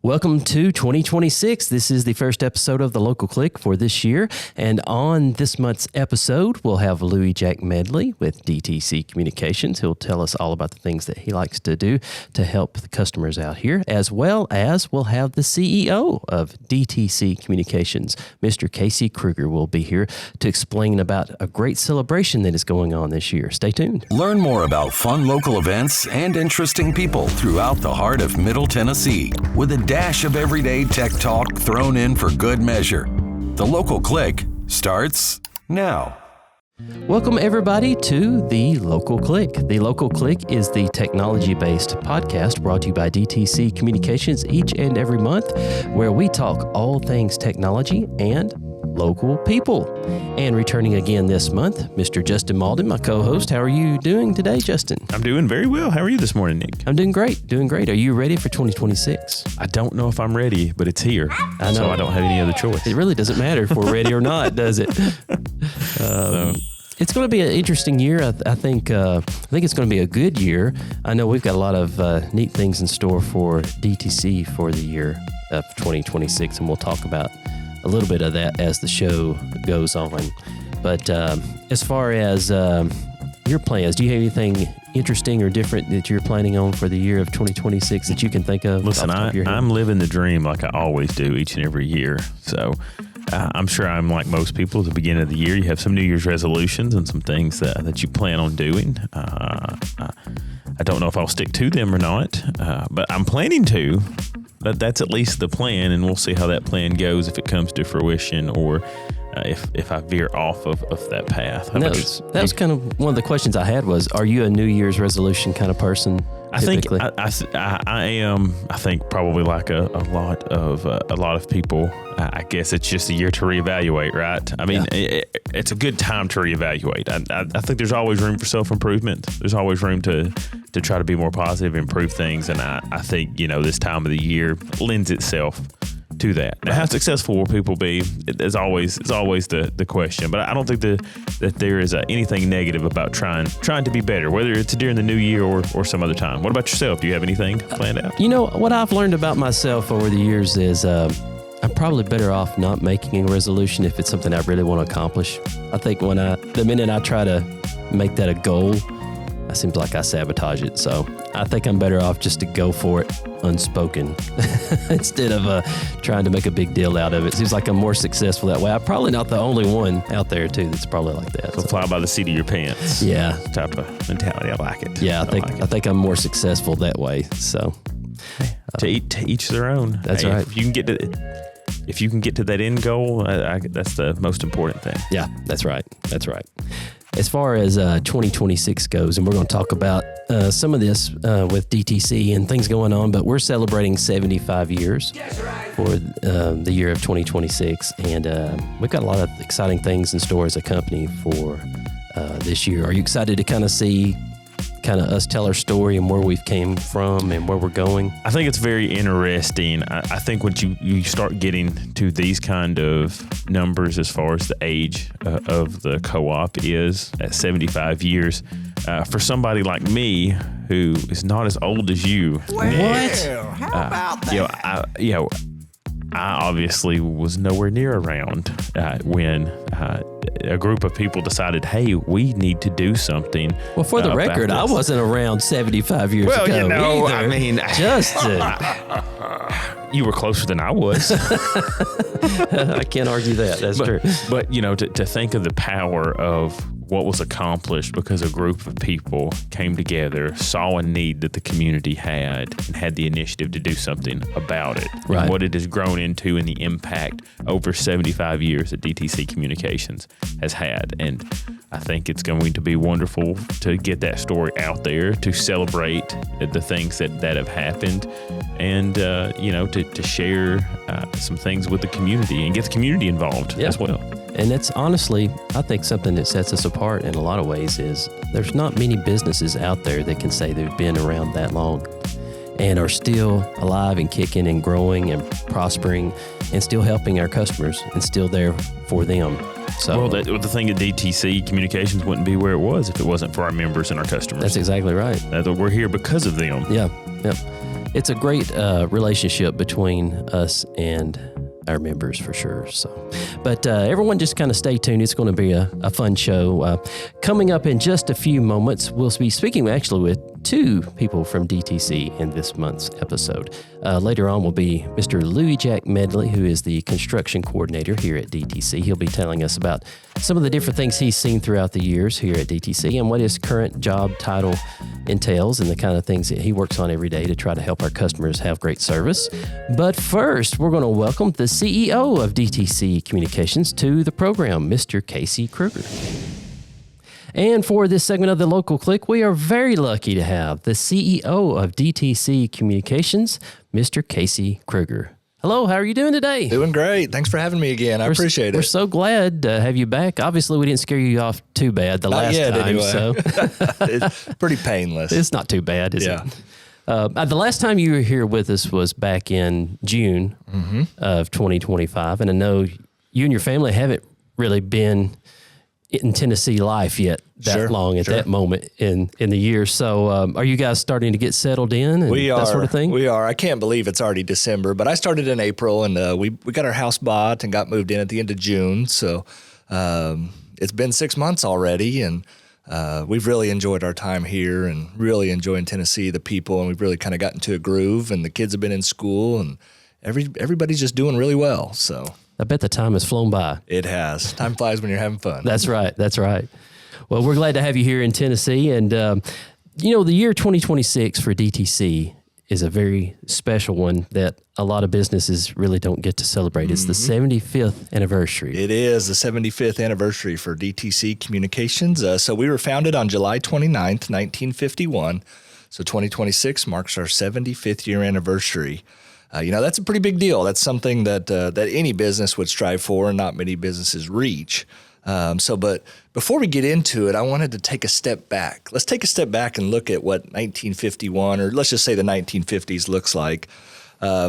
Welcome to 2026. This is the first episode of the Local Click for this year. And on this month's episode, we'll have Louie Medley with DTC Communications. He'll tell us all about the things that he likes to do to help the customers out here, as well as we'll have the CEO of DTC Communications, Mr. Kasey Krueger, will be here to explain about a great celebration that is going on this year. Stay tuned. Learn more about fun local events and interesting people throughout the heart of Middle Tennessee with a dash of everyday tech talk thrown in for good measure. The Local Click starts now. Welcome, everybody, to The Local Click. The Local Click is the technology-based podcast brought to you by DTC Communications each and every month, where we talk all things technology and local people. And returning again this month, Mr. Justin Malden, my co-host. How are you doing today, Justin? I'm doing very well. How are you this morning, Nick? I'm doing great. Are you ready for 2026? I don't know if I'm ready, but it's here. I know. So I don't have any other choice. It really doesn't matter if we're ready or not, does it? It's going to be an interesting year. I think it's going to be a good year. I know we've got a lot of neat things in store for DTC for the year of 2026, and we'll talk about a little bit of that as the show goes on. But as far as your plans, do you have anything interesting or different that you're planning on for the year of 2026 that you can think of? Listen, I'm living the dream like I always do each and every year. So I'm sure I'm like most people at the beginning of the year. You have some New Year's resolutions and some things that you plan on doing. I don't know if I'll stick to them or not, but I'm planning to. That's at least the plan, and we'll see how that plan goes if it comes to fruition or if I veer off of that path. That was kind of one of the questions I had was, are you a New Year's resolution kind of person? I think I am. I think probably like a lot of people. I guess it's just a year to reevaluate, right? I mean, it's a good time to reevaluate. I think there's always room for self-improvement. There's always room to try to be more positive, improve things, and I think this time of the year lends itself to that. Now, how successful will people be? It's always the question. But I don't think that there is anything negative about trying to be better, whether it's during the new year or some other time. What about yourself? Do you have anything planned out? What I've learned about myself over the years is I'm probably better off not making a resolution if it's something I really want to accomplish. I think the minute I try to make that a goal, it seems like I sabotage it. So I think I'm better off just to go for it unspoken instead of trying to make a big deal out of it. Seems like I'm more successful that way. I'm probably not the only one out there too that's probably like that. So fly by the seat of your pants. Yeah. Type of mentality. I like it. Yeah, I think I'm more successful that way. So to each their own. That's right. If you can get to that end goal, that's the most important thing. Yeah, that's right. As far as 2026 goes, and we're going to talk about some of this with DTC and things going on, but we're celebrating 75 years for the year of 2026, and we've got a lot of exciting things in store as a company for this year. Are you excited to kind of see us tell our story and where we've came from and where we're going? I think it's very interesting. I think when you start getting to these kind of numbers as far as the age of the co-op is at 75 years, for somebody like me who is not as old as you. Well, how about that? I obviously was nowhere near around when a group of people decided, hey, we need to do something. Well, for the record, I wasn't around 75 years ago either. I mean, Justin. You were closer than I was. I can't argue that. That's true. But, to think of the power of what was accomplished because a group of people came together, saw a need that the community had, and had the initiative to do something about it. Right. And what it has grown into and the impact over 75 years that DTC Communications has had. And I think it's going to be wonderful to get that story out there, to celebrate the things that have happened, and to share some things with the community and get the community involved as well. And that's honestly, I think something that sets us apart in a lot of ways is there's not many businesses out there that can say they've been around that long and are still alive and kicking and growing and prospering and still helping our customers and still there for them. So, the thing at DTC Communications wouldn't be where it was if it wasn't for our members and our customers. That's exactly right. We're here because of them. Yeah. it's a great relationship between us and our members for sure. So, but everyone just kind of stay tuned. It's going to be a fun show. Coming up in just a few moments, we'll be speaking actually with two people from DTC in this month's episode. Later on will be Mr. Louie Jack Medley, who is the construction coordinator here at DTC. He'll be telling us about some of the different things he's seen throughout the years here at DTC and what his current job title entails and the kind of things that he works on every day to try to help our customers have great service. But first, we're going to welcome the CEO of DTC Communications to the program, Mr. Kasey Krueger. And for this segment of the Local Click, we are very lucky to have the CEO of DTC Communications, Mr. Kasey Krueger. Hello, how are you doing today? Doing great. Thanks for having me again. I appreciate it. We're so glad to have you back. Obviously, we didn't scare you off too bad the last time. Anyway. So It's pretty painless. It's not too bad, is it? The last time you were here with us was back in June of 2025, and I know you and your family haven't really been in Tennessee life yet that long at that moment in the year. So are you guys starting to get settled in and that sort of thing? We are. I can't believe it's already December, but I started in April, and we got our house bought and got moved in at the end of June. So it's been 6 months already, and we've really enjoyed our time here and really enjoying Tennessee, the people, and we've really kind of gotten to a groove, and the kids have been in school, and everybody's just doing really well. So I bet the time has flown by. it has. Time flies when you're having fun. That's right. That's right. Well, we're glad to have you here in Tennessee. And, the year 2026 for DTC is a very special one that a lot of businesses really don't get to celebrate. It's the 75th anniversary. It is the 75th anniversary for DTC Communications. So we were founded on July 29th, 1951. So 2026 marks our 75th year anniversary. That's a pretty big deal. That's something that any business would strive for and not many businesses reach. But before we get into it, I wanted to take a step back. Let's take a step back and look at what 1951, or let's just say the 1950s looks like. But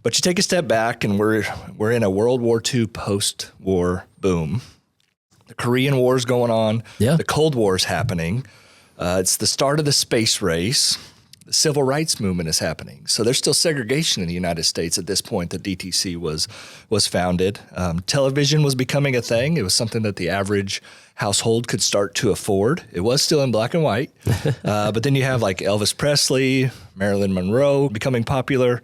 you take a step back, and we're in a World War II post-war boom. The Korean War is going on. Yeah. The Cold War is happening. It's the start of the space race. The civil rights movement is happening. So there's still segregation in the United States at this point that DTC was founded. Television was becoming a thing. It was something that the average household could start to afford. It was still in black and white. But then you have like Elvis Presley, Marilyn Monroe becoming popular.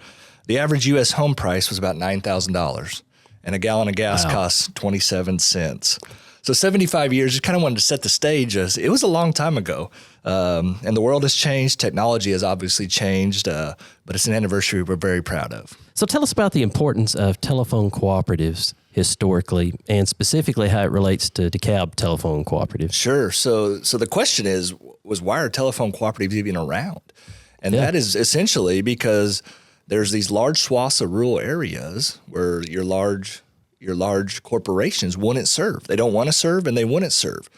The average U.S. home price was about $9,000, and a gallon of gas costs 27 cents. So 75 years, you kind of wanted to set the stage as it was a long time ago. And the world has changed. Technology has obviously changed, but it's an anniversary we're very proud of. So tell us about the importance of telephone cooperatives historically, and specifically how it relates to DeKalb Telephone Cooperative. Sure. So the question was why are telephone cooperatives even around? And that is essentially because there's these large swaths of rural areas where your large corporations wouldn't serve. They don't want to serve, and they wouldn't serve.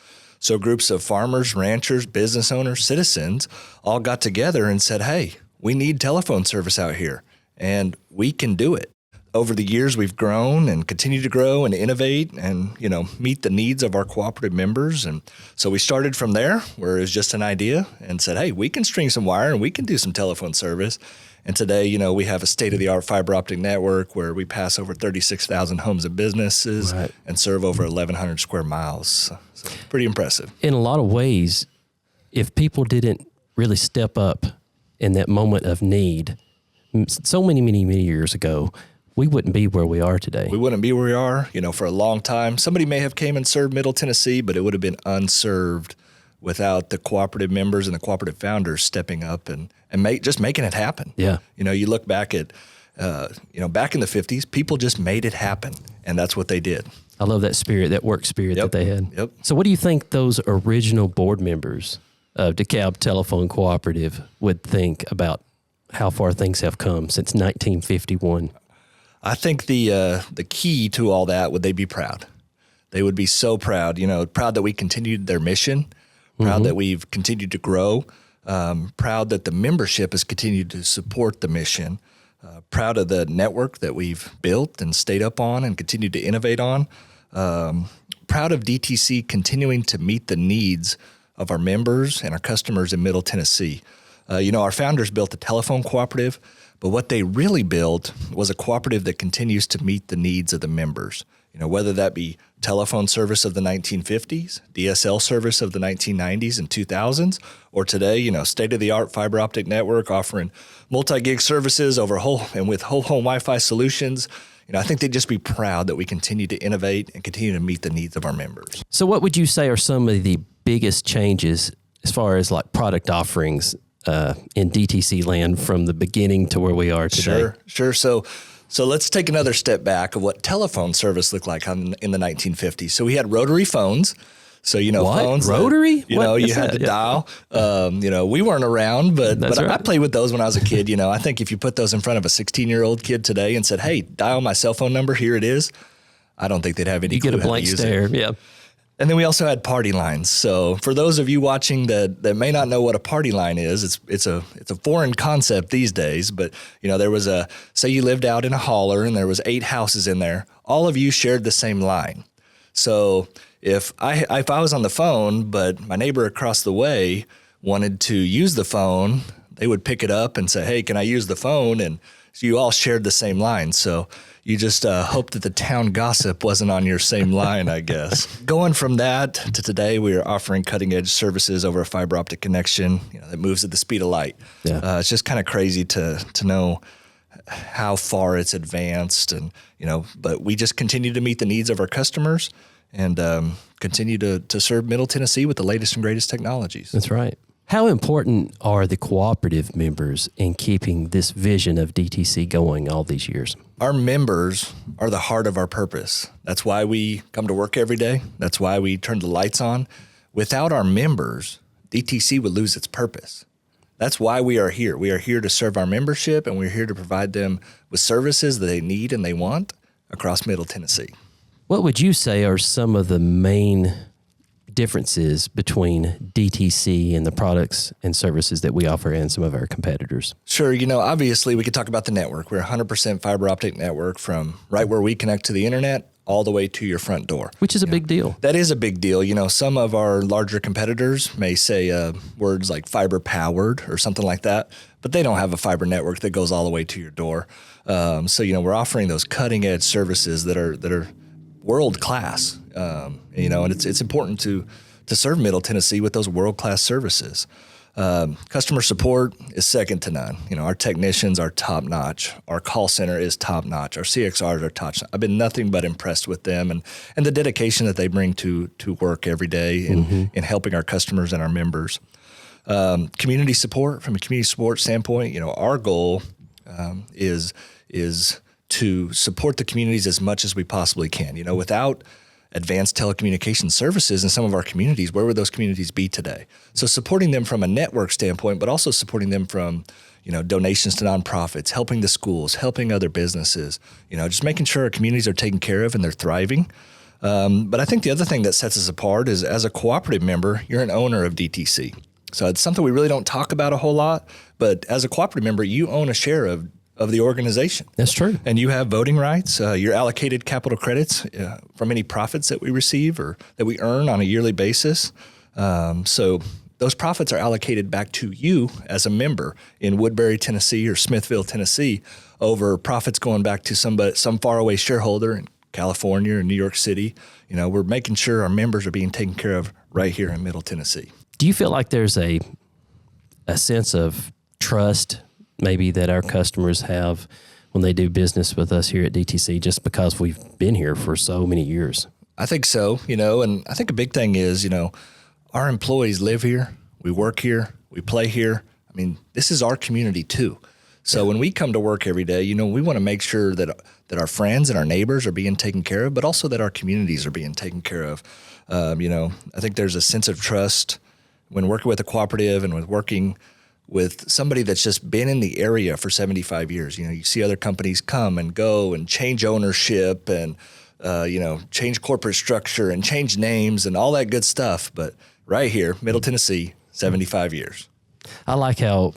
So groups of farmers, ranchers, business owners, citizens all got together and said, hey, we need telephone service out here, and we can do it. Over the years, we've grown and continue to grow and innovate and, meet the needs of our cooperative members. And so we started from there, where it was just an idea, and said, hey, we can string some wire and we can do some telephone service. And today, we have a state-of-the-art fiber optic network where we pass over 36,000 homes and businesses and serve over 1,100 square miles. So pretty impressive. In a lot of ways, if people didn't really step up in that moment of need, so many, many, many years ago, we wouldn't be where we are today. We wouldn't be where we are, for a long time. Somebody may have came and served Middle Tennessee, but it would have been unserved without the cooperative members and the cooperative founders stepping up and just making it happen. Yeah. You look back at, back in the 50s, people just made it happen, and that's what they did. I love that spirit, that work spirit that they had. Yep. So what do you think those original board members of DeKalb Telephone Cooperative would think about how far things have come since 1951? I think the key to all that, would they be proud? They would be so proud, proud that we continued their mission, proud that we've continued to grow, proud that the membership has continued to support the mission, proud of the network that we've built and stayed up on and continued to innovate on, proud of DTC continuing to meet the needs of our members and our customers in Middle Tennessee. Our founders built a telephone cooperative, but what they really built was a cooperative that continues to meet the needs of the members. Whether that be telephone service of the 1950s, DSL service of the 1990s and 2000s, or today, state-of-the-art fiber optic network offering multi-gig services with whole home Wi-Fi solutions. I think they'd just be proud that we continue to innovate and continue to meet the needs of our members. So what would you say are some of the biggest changes as far as like product offerings in DTC land from the beginning to where we are today? Sure. So let's take another step back of what telephone service looked like in the 1950s. So we had rotary phones. So, what? Phones. Rotary? You had to dial. We weren't around, but right. I played with those when I was a kid. I think if you put those in front of a 16-year-old kid today and said, hey, dial my cell phone number, here it is, I don't think they'd have any clue You get a blank how to use stare, it. yeah. And then we also had party lines. So for those of you watching that may not know what a party line is, it's a foreign concept these days. But there was say you lived out in a holler and there was 8 houses in there. All of you shared the same line. So if I was on the phone, but my neighbor across the way wanted to use the phone, they would pick it up and say, hey, can I use the phone? And so you all shared the same line. So you just hope that the town gossip wasn't on your same line, I guess. Going from that to today, we are offering cutting-edge services over a fiber optic connection that moves at the speed of light. Yeah. It's just kind of crazy to know how far it's advanced, and but we just continue to meet the needs of our customers and continue to serve Middle Tennessee with the latest and greatest technologies. That's right. How important are the cooperative members in keeping this vision of DTC going all these years? Our members are the heart of our purpose. That's why we come to work every day. That's why we turn the lights on. Without our members, DTC would lose its purpose. That's why we are here. We are here to serve our membership, and we're here to provide them with services that they need and they want across Middle Tennessee. What would you say are some of the main differences between DTC and the products and services that we offer and some of our competitors? Sure. Obviously we could talk about the network. We're 100% fiber optic network from right where we connect to the internet all the way to your front door. Which is a big deal. That is a big deal. Some of our larger competitors may say words like fiber powered or something like that, but they don't have a fiber network that goes all the way to your door. So we're offering those cutting edge services that are world class. And it's important to serve Middle Tennessee with those world class services. Customer support is second to none. Our technicians are top notch. Our call center is top notch. Our CXRs are top notch. I've been nothing but impressed with them and the dedication that they bring to work every day in helping our customers and our members. Community support, from a community support standpoint, our goal is to support the communities as much as we possibly can. Without advanced telecommunications services in some of our communities, where would those communities be today? So supporting them from a network standpoint, but also supporting them from, donations to nonprofits, helping the schools, helping other businesses, just making sure our communities are taken care of and they're thriving. But I think the other thing that sets us apart is, as a cooperative member, you're an owner of DTC. So it's something we really don't talk about a whole lot, but as a cooperative member, you own a share of the organization. That's true. And you have voting rights. You're allocated capital credits from any profits that we receive or that we earn on a yearly basis. So those profits are allocated back to you as a member in Woodbury, Tennessee or Smithville, Tennessee, over profits going back to some faraway shareholder in California or New York City. We're making sure our members are being taken care of right here in Middle Tennessee. Do you feel like there's a sense of trust maybe that our customers have when they do business with us here at DTC, just because we've been here for so many years? I think so, and I think a big thing is, our employees live here, we work here, we play here. I mean, this is our community too. So when we come to work every day, we want to make sure that our friends and our neighbors are being taken care of, but also that our communities are being taken care of. I think there's a sense of trust when working with a cooperative and with working with somebody that's just been in the area for 75 years. You see other companies come and go and change ownership and, change corporate structure and change names and all that good stuff. But right here, Middle Tennessee, 75 years. I like how,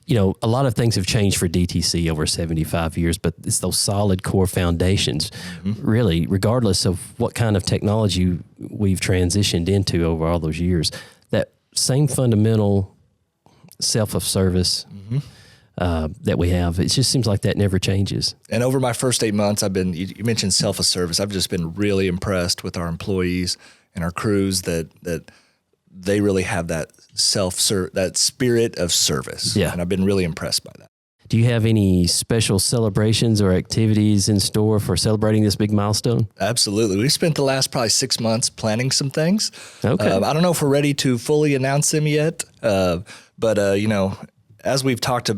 a lot of things have changed for DTC over 75 years, but it's those solid core foundations, really, regardless of what kind of technology we've transitioned into over all those years. That same fundamental self-service that we have. It just seems like that never changes. And over my first 8 months, you mentioned self-service. I've just been really impressed with our employees and our crews that they really have that that spirit of service. Yeah. And I've been really impressed by that. Do you have any special celebrations or activities in store for celebrating this big milestone? Absolutely. We spent the last probably 6 months planning some things. Okay. I don't know if we're ready to fully announce them yet, but as we've talked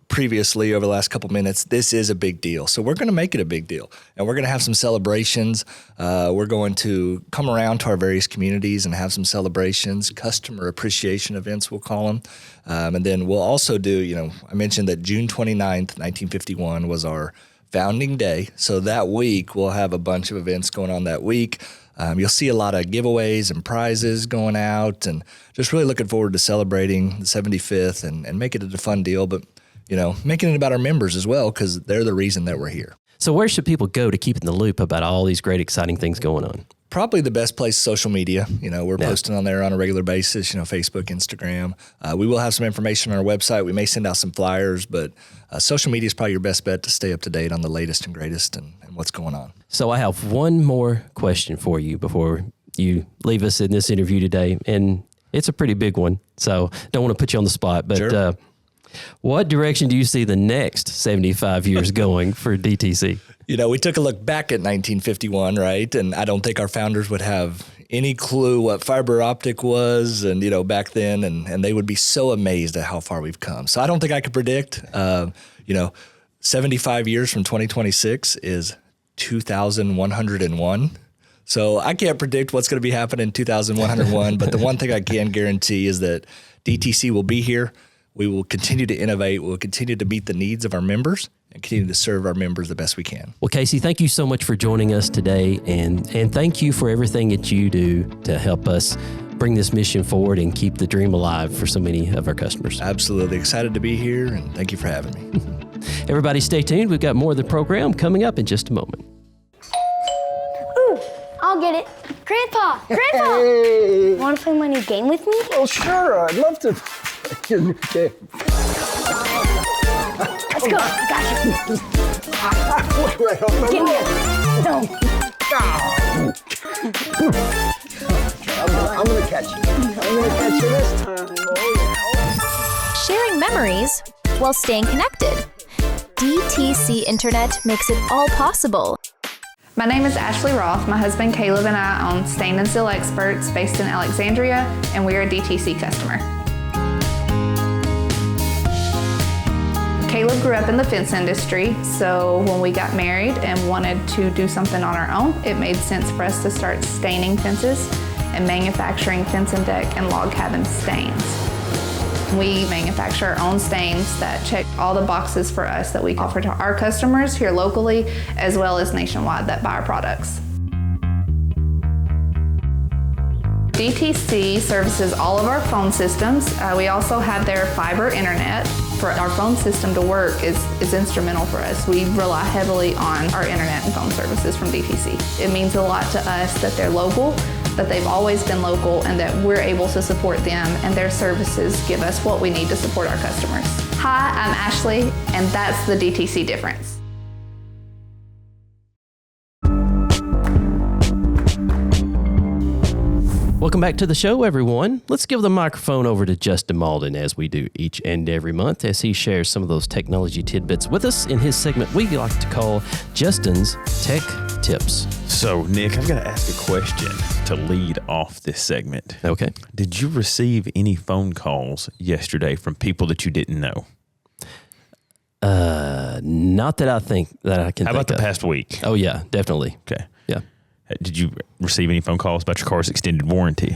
previously over the last couple minutes, this is a big deal. So we're going to make it a big deal, and we're going to have some celebrations. We're going to come around to our various communities and have some celebrations, customer appreciation events, we'll call them. And then we'll also do, I mentioned that June 29th, 1951 was our founding day. So that week we'll have a bunch of events going on that week. You'll see a lot of giveaways and prizes going out, and just really looking forward to celebrating the 75th and make it a fun deal, but making it about our members as well, because they're the reason that we're here. So where should people go to keep in the loop about all these great, exciting things going on? Probably the best place, social media. We're posting on there on a regular basis, Facebook, Instagram. We will have some information on our website. We may send out some flyers, but social media is probably your best bet to stay up to date on the latest and greatest and what's going on. So I have one more question for you before you leave us in this interview today, and it's a pretty big one, so don't want to put you on the spot, but Sure. What direction do you see the next 75 years going for DTC? We took a look back at 1951, right? And I don't think our founders would have any clue what fiber optic was and, back then, and they would be so amazed at how far we've come. So I don't think I could predict. 75 years from 2026 is 2101. So I can't predict what's going to be happening in 2101, but the one thing I can guarantee is that DTC will be here. We will continue to innovate. We'll continue to meet the needs of our members and continue to serve our members the best we can. Well, Kasey, thank you so much for joining us today, and thank you for everything that you do to help us bring this mission forward and keep the dream alive for so many of our customers. Absolutely excited to be here, and thank you for having me. Everybody stay tuned. We've got more of the program coming up in just a moment. Ooh, I'll get it. Grandpa! Hey. Want to play my new game with me? Oh, sure. I'd love to. Okay. Let's go. I got you. Right off my Give me roll. No. I'm gonna catch you. I'm gonna catch you this time. Oh, yeah. Sharing memories while staying connected. DTC Internet makes it all possible. My name is Ashley Roth. My husband Caleb and I own Stain and Seal Experts based in Alexandria, and we are a DTC customer. Caleb grew up in the fence industry, so when we got married and wanted to do something on our own, it made sense for us to start staining fences and manufacturing fence and deck and log cabin stains. We manufacture our own stains that check all the boxes for us that we offer to our customers here locally, as well as nationwide that buy our products. DTC services all of our phone systems. We also have their fiber internet. For our phone system to work is instrumental for us. We rely heavily on our internet and phone services from DTC. It means a lot to us that they're local, that they've always been local, and that we're able to support them, and their services give us what we need to support our customers. Hi, I'm Ashley, and that's the DTC difference. Welcome back to the show, everyone. Let's give the microphone over to Justin Malden, as we do each and every month, as he shares some of those technology tidbits with us in his segment we like to call Justin's Tech Tips. So, Nick, I've got to ask a question to lead off this segment. Okay. Did you receive any phone calls yesterday from people that you didn't know? Not that I think that I can. How about think the of. past week? Oh yeah, definitely. Okay. Yeah. Did you receive any phone calls about your car's extended warranty?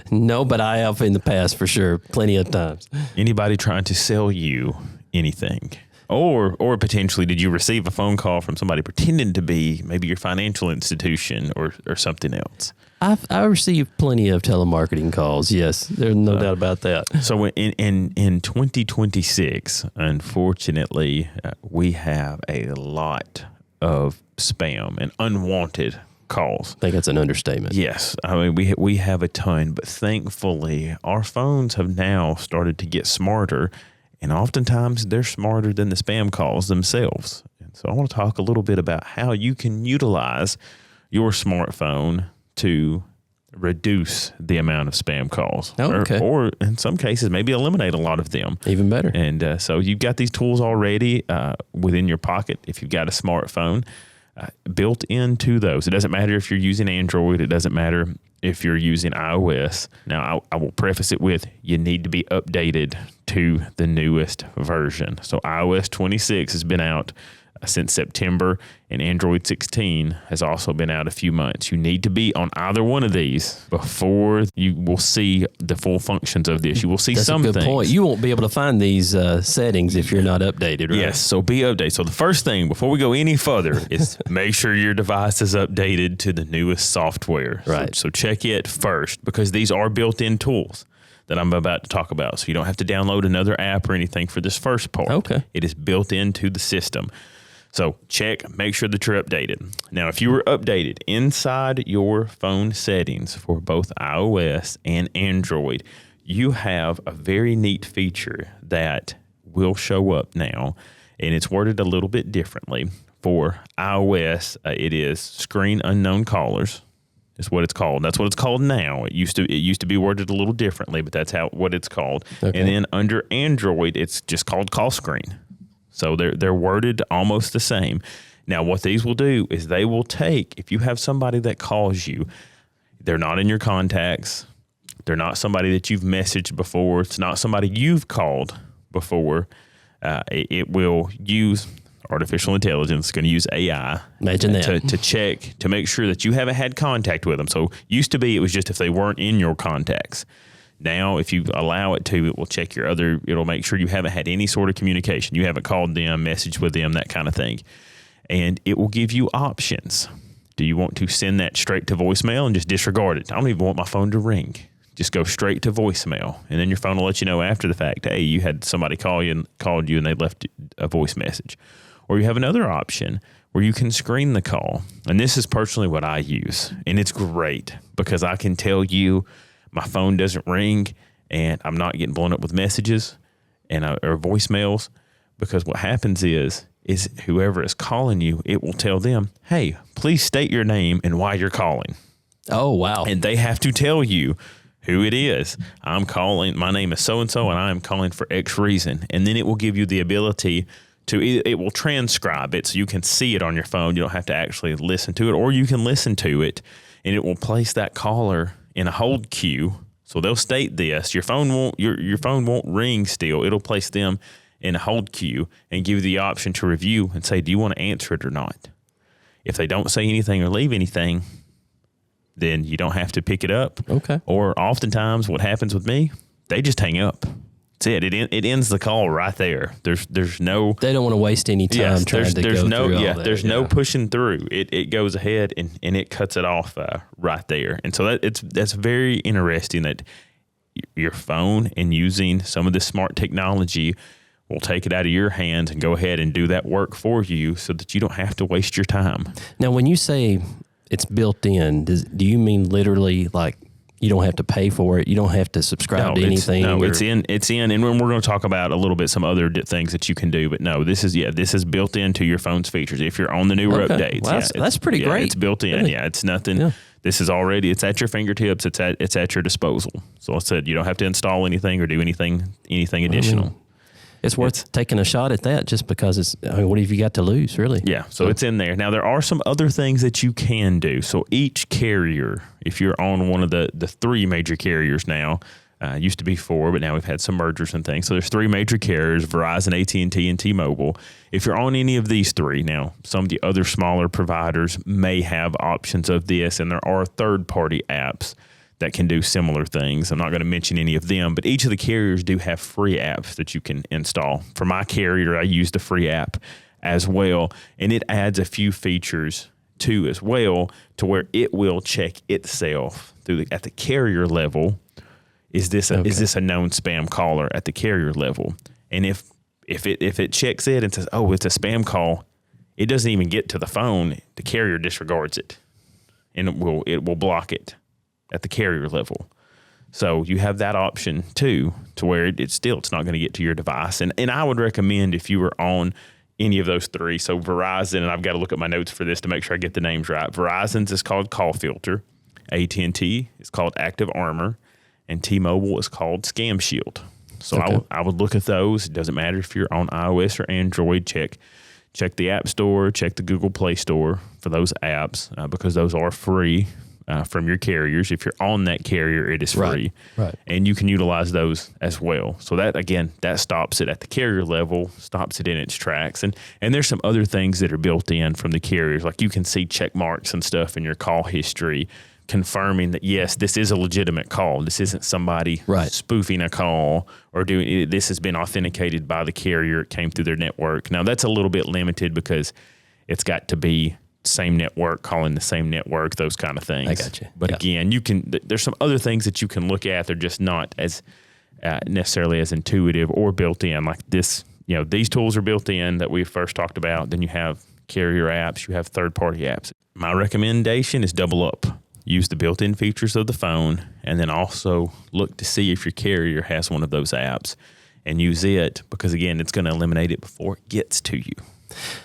No, but I have in the past for sure, plenty of times. Anybody trying to sell you anything? Or potentially, did you receive a phone call from somebody pretending to be maybe your financial institution or something else? I received plenty of telemarketing calls. Yes, there's no doubt about that. So in 2026, unfortunately, we have a lot of spam and unwanted calls. I think that's an understatement. Yes. I mean, we have a ton, but thankfully our phones have now started to get smarter, and oftentimes they're smarter than the spam calls themselves. And so I want to talk a little bit about how you can utilize your smartphone to reduce the amount of spam calls. Oh, okay. Or in some cases, maybe eliminate a lot of them. Even better. And so you've got these tools already within your pocket if you've got a smartphone. Built into those. It doesn't matter if you're using Android. It doesn't matter if you're using iOS. Now, I will preface it with you need to be updated to the newest version. So iOS 26 has been out since September, and Android 16 has also been out a few months. You need to be on either one of these before you will see the full functions of this. You will see some things. That's a good point. You won't be able to find these settings if you're not updated, right? Yes, so be updated. So the first thing, before we go any further, is make sure your device is updated to the newest software. Right. So check it first, because these are built-in tools that I'm about to talk about. So you don't have to download another app or anything for this first part. Okay. It is built into the system. So check, make sure that you're updated. Now, if you were updated inside your phone settings for both iOS and Android, you have a very neat feature that will show up now, and it's worded a little bit differently. For iOS, it is screen unknown callers. Is what it's called. That's what it's called now. It used to be worded a little differently, but that's what it's called. Okay. And then under Android, it's just called call screen. So they're worded almost the same. Now, what these will do is they will take, if you have somebody that calls you, they're not in your contacts, they're not somebody that you've messaged before, it's not somebody you've called before, it will use artificial intelligence, going to use AI to check, to make sure that you haven't had contact with them. So used to be it was just if they weren't in your contacts. Now, if you allow it to, it will check it'll make sure you haven't had any sort of communication. You haven't called them, messaged with them, that kind of thing. And it will give you options. Do you want to send that straight to voicemail and just disregard it? I don't even want my phone to ring. Just go straight to voicemail. And then your phone will let you know after the fact, hey, you had somebody called you and they left a voice message. Or you have another option where you can screen the call. And this is personally what I use. And it's great because I can tell you, my phone doesn't ring, and I'm not getting blown up with messages or voicemails, because what happens is whoever is calling you, it will tell them, hey, please state your name and why you're calling. Oh, wow. And they have to tell you who it is. I'm calling, my name is so-and-so, and I am calling for X reason. And then it will give you the ability it will transcribe it so you can see it on your phone. You don't have to actually listen to it, or you can listen to it, and it will place that caller in a hold queue. So they'll state this. Your phone won't ring still. It'll place them in a hold queue and give you the option to review and say, do you want to answer it or not? If they don't say anything or leave anything, then you don't have to pick it up. Okay. Or oftentimes what happens with me, they just hang up. That's it. It ends the call right there. There's no. They don't want to waste any time trying to go through all that. There's no pushing through. It goes ahead and it cuts it off right there. And so that's very interesting that your phone and using some of this smart technology will take it out of your hands and go ahead and do that work for you, so that you don't have to waste your time. Now, when you say it's built in, do you mean literally like you don't have to pay for it? You don't have to subscribe to anything? It's in. And we're going to talk about a little bit some other things that you can do. But no, this is built into your phone's features. If you're on the newer updates, well, that's pretty great. It's built in. Really? Yeah, it's nothing. Yeah. This is already, it's at your fingertips. It's at your disposal. So I said, you don't have to install anything or do anything additional. It's worth taking a shot at that, just because what have you got to lose, really? Yeah, so it's in there. Now, there are some other things that you can do. So each carrier, if you're on one of the three major carriers now, used to be four, but now we've had some mergers and things. So there's three major carriers, Verizon, AT&T, and T-Mobile. If you're on any of these three, now some of the other smaller providers may have options of this, and there are third-party apps that can do similar things. I'm not going to mention any of them, but each of the carriers do have free apps that you can install. For my carrier, I use the free app as well, and it adds a few features too as well, to where it will check itself at the carrier level. Is this a known spam caller at the carrier level? And if it checks it and says, oh, it's a spam call, it doesn't even get to the phone. The carrier disregards it. and it will block it at the carrier level. So you have that option too, to where it's not going to get to your device. And I would recommend, if you were on any of those three, so Verizon, and I've got to look at my notes for this to make sure I get the names right. Verizon's is called Call Filter, AT&T is called Active Armor, and T-Mobile is called Scam Shield. So okay. I would look at those. It doesn't matter if you're on iOS or Android. Check the App Store, check the Google Play Store for those apps, because those are free from your carriers. If you're on that carrier, it is free. Right. And you can utilize those as well. So that, again, that stops it at the carrier level, stops it in its tracks. And there's some other things that are built in from the carriers. Like you can see check marks and stuff in your call history, confirming that, yes, this is a legitimate call. This isn't somebody spoofing a call or doing it. This has been authenticated by the carrier. It came through their network. Now, that's a little bit limited because it's got to be same network, calling the same network, those kind of things. I got you. But again, there's some other things that you can look at. They're just not as necessarily as intuitive or built in. Like this, these tools are built in that we first talked about. Then you have carrier apps, you have third-party apps. My recommendation is double up. Use the built-in features of the phone, and then also look to see if your carrier has one of those apps and use it, because again, it's going to eliminate it before it gets to you.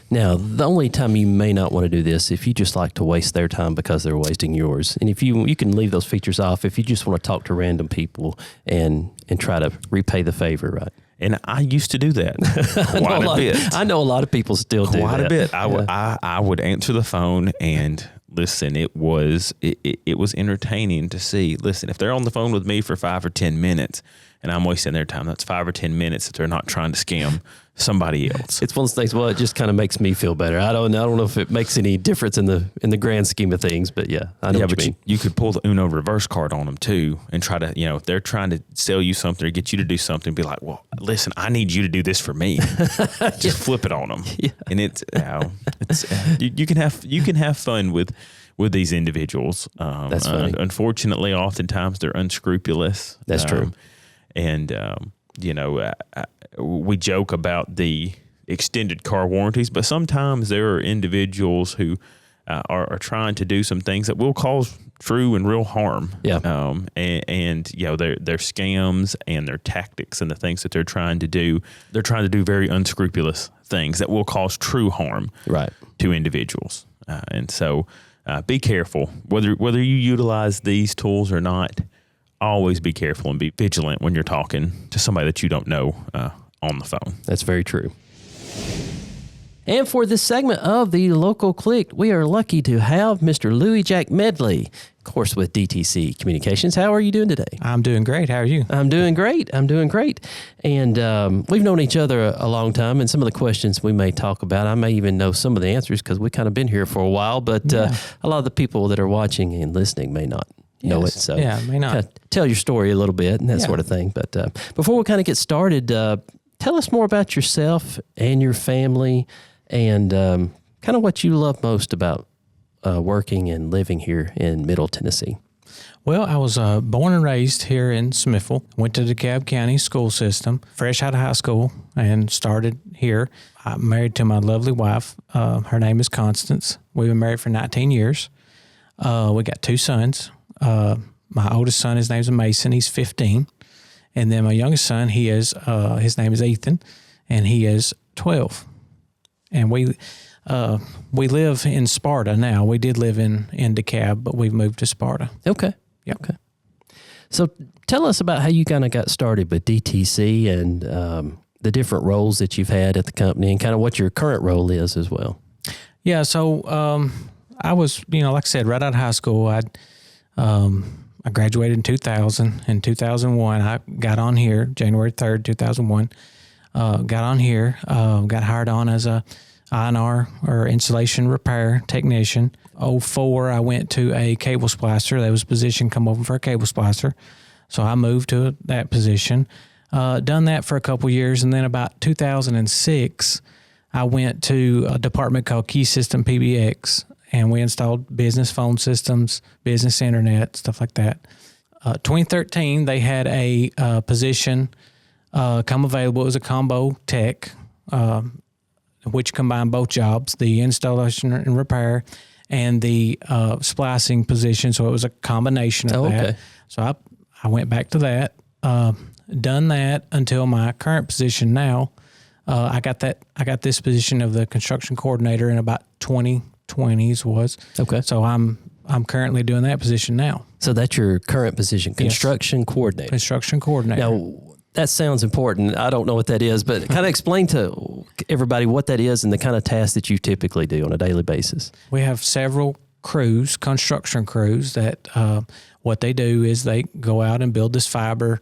Now, the only time you may not want to do this, if you just like to waste their time because they're wasting yours. And if you can leave those features off if you just want to talk to random people and try to repay the favor, right? And I used to do that quite a bit. I know a lot of people still do that. Quite a bit. I would answer the phone and listen. It was entertaining to see. Listen, if they're on the phone with me for 5 or 10 minutes and I'm wasting their time, that's 5 or 10 minutes that they're not trying to scam somebody else. It's one of those things. Well, it just kind of makes me feel better. I don't know if it makes any difference in the grand scheme of things, but yeah, I know what you mean. You could pull the Uno reverse card on them too, and try to, if they're trying to sell you something or get you to do something, be like, well, listen, I need you to do this for me. Just flip it on them, and it's you can have fun with these individuals. That's funny. Unfortunately, oftentimes they're unscrupulous. That's true. And we joke about the extended car warranties, but sometimes there are individuals who are trying to do some things that will cause true and real harm. Yeah. And their scams and their tactics and the things that they're trying to do very unscrupulous things that will cause true harm to individuals. And so be careful whether you utilize these tools or not. Always be careful and be vigilant when you're talking to somebody that you don't know on the phone. That's very true. And for this segment of the Local Click, we are lucky to have Mr. Louie Jack Medley, of course, with DTC Communications. How are you doing today? I'm doing great. How are you? I'm doing great. And we've known each other a long time, and some of the questions we may talk about, I may even know some of the answers because we've kind of been here for a while, but a lot of the people that are watching and listening may not know it. So may not. Tell your story a little bit and that sort of thing. But before we kind of get started, tell us more about yourself and your family and kind of what you love most about working and living here in Middle Tennessee. Well, I was born and raised here in Smithville, went to the DeKalb County school system, fresh out of high school, and started here. I'm married to my lovely wife. Her name is Constance. We've been married for 19 years. We got 2 sons. My oldest son, his name's Mason. He's 15. And then my youngest son, his name is Ethan, and he is 12. And we live in Sparta now. We did live in DeKalb, but we've moved to Sparta. Okay. Yep. Okay. So tell us about how you kind of got started with DTC and the different roles that you've had at the company and kind of what your current role is as well. Yeah. So I was, like I said, right out of high school, I graduated in 2000. In 2001, I got on here, January 3rd, 2001. Got on here, got hired on as a INR or installation repair technician. 2004, I went to a cable splicer. There was a position come open for a cable splicer. So I moved to that position. Done that for a couple years. And then about 2006, I went to a department called Key System PBX. And we installed business phone systems, business internet, stuff like that. 2013, they had a position come available. It was a combo tech, which combined both jobs, the installation and repair, and the splicing position. So it was a combination of that. Okay. So I went back to that, done that until my current position now. I got this position of the construction coordinator in about 2020s was. Okay. So I'm currently doing that position now. So that's your current position, construction coordinator. Construction coordinator. Now, that sounds important. I don't know what that is, but kind of explain to everybody what that is and the kind of tasks that you typically do on a daily basis. We have several crews, construction crews, that what they do is they go out and build this fiber.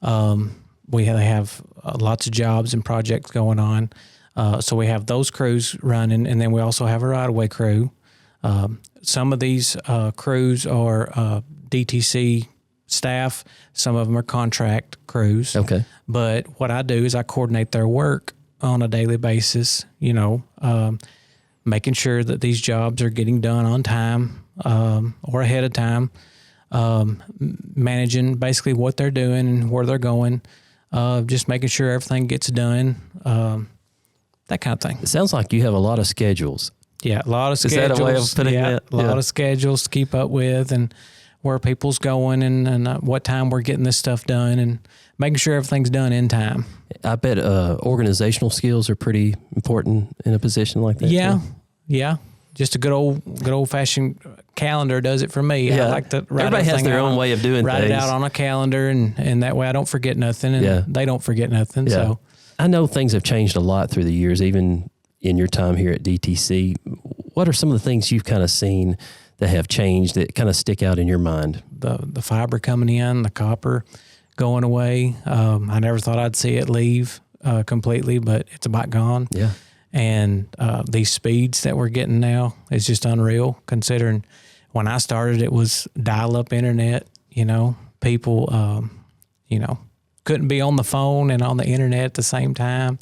They have lots of jobs and projects going on. So we have those crews running, and then we also have a right-of-way crew. Some of these crews are DTC staff. Some of them are contract crews. Okay. But what I do is I coordinate their work on a daily basis, making sure that these jobs are getting done on time or ahead of time, managing basically what they're doing and where they're going, just making sure everything gets done, that kind of thing. It sounds like you have a lot of schedules. Yeah, a lot of schedules. Is that a way of putting it? A lot of schedules to keep up with, and where people's going, and what time we're getting this stuff done, and making sure everything's done in time. I bet organizational skills are pretty important in a position like that. Yeah, too. yeah. Just a good old fashioned calendar does it for me. Yeah. I like to write Everybody has everything their out, own way of doing write things. it out on a calendar, and that way I don't forget nothing, and they don't forget nothing. Yeah. So I know things have changed a lot through the years, even in your time here at DTC. What are some of the things you've kind of seen that have changed that kind of stick out in your mind? The fiber coming in, the copper going away. I never thought I'd see it leave completely, but it's about gone. Yeah. And these speeds that we're getting now is just unreal, considering when I started, it was dial-up internet. People, couldn't be on the phone and on the internet at the same time.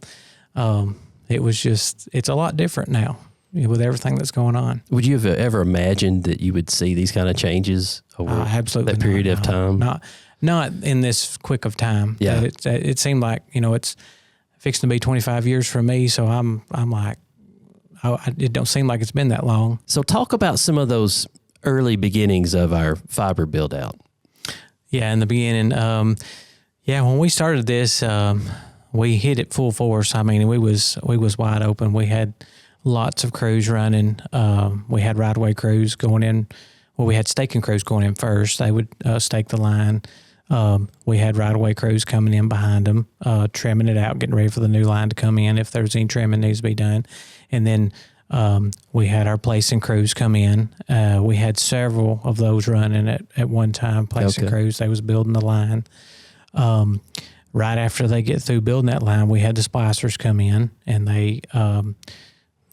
It's a lot different now with everything that's going on. Would you have ever imagined that you would see these kind of changes over Absolutely that period of time? Not in this quick of time. Yeah. It seemed like, it's fixing to be 25 years for me. So I'm like, it don't seem like it's been that long. So talk about some of those early beginnings of our fiber build out. Yeah. In the beginning, when we started this, we hit it full force. I mean, we was wide open. We had lots of crews running. We had right-of-way crews going in. Well, we had staking crews going in first. They would stake the line. We had right-of-way crews coming in behind them, trimming it out, getting ready for the new line to come in if there's any trimming needs to be done. And then we had our placing crews come in. We had several of those running at one time, placing crews. They was building the line. Right after they get through building that line, we had the splicers come in, and they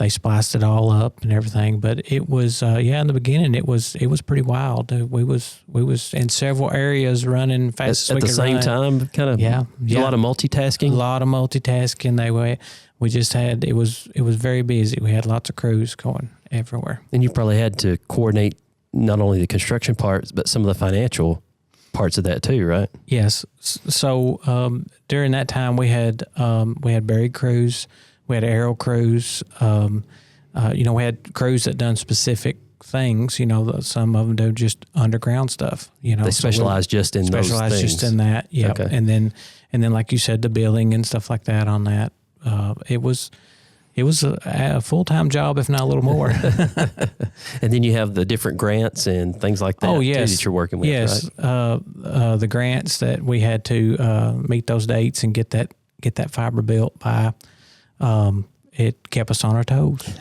spliced it all up and everything. But it was, in the beginning, it was pretty wild. We was in several areas running fast as we could run. At the same time, kind of, a lot of multitasking. A lot of multitasking. We just had, it was very busy. We had lots of crews going everywhere. And you probably had to coordinate not only the construction parts, but some of the financial parts of that too, right? Yes. So during that time, we had buried crews, we had aerial crews. We had crews that done specific things. Some of them do just underground stuff. They specialize just in those things. Just in that. Yeah. Okay. And then, like you said, the billing and stuff like that on that. It was a full-time job, if not a little more. And then you have the different grants and things like that. Oh, yes. Too, that you're working with, yes. Right? The grants that we had to meet those dates and get that fiber built by, it kept us on our toes.